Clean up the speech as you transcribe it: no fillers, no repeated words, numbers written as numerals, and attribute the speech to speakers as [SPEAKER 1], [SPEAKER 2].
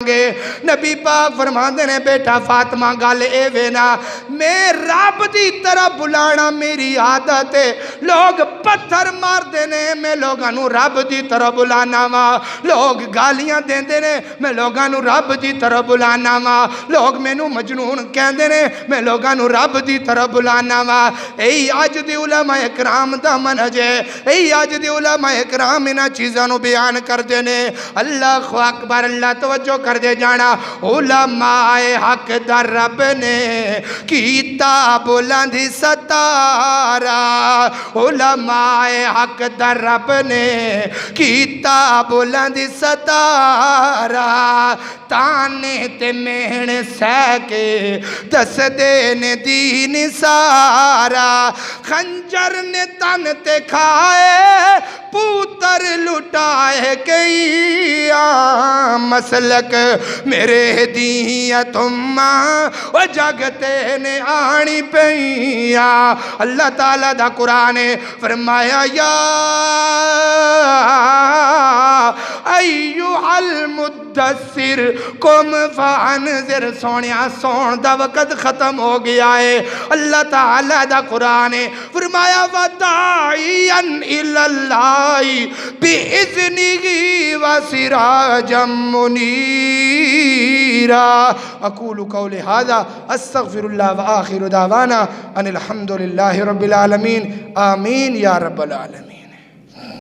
[SPEAKER 1] گے۔ نبی پاک فرماندے نے بیٹا فاطمہ گل اے وینا میں رب دی طرح بلانا میری عادت ہے، لوگ پتھر مار دینے میں لوگاں نو رب دی طرح بلانا وا، لوگ گالیاں دیندے نے میں لوگاں نو رب دی طرح بلانا وا، لوگ مینوں مجنون کہندے نے میں لوگاں نو رب دی طرح بلانا وا۔ اے اج دی علماء اکرام دا منہج ہے، اے اج دی علماء اکرام انہاں چیزاں نو بیان کردے نے۔ اللہ اکبر، اللہ توجہ کر دے جانا، علماء حق دا رب نے کیتا بلندی ستارہ، علماء حق دا رب نے کیتا بلندی ستارہ، تانے تے مہن سہ کے دس دے نے دین سارا، خنجر نے تن تے کھائے پوتر لٹائے کئی مسلک میرے دیاں تم و جگتے نے آنی پئیا۔ اللہ تعالیٰ دا قرآن فرمایا یا ایوہ المدثر قم فانذر، سونیا سون دا وقت ختم ہو گیا ہے۔ اللہ تعالیٰ دا قرآن فرمایا وداعیا الاللہ بِإِذْنِهِ وَسِرَاجًا مُنِيرًا۔ اقول قولی هذا استغفر اللہ وآخر دعوانا ان الحمد للہ رب العالمین، آمین یا رب العالمین۔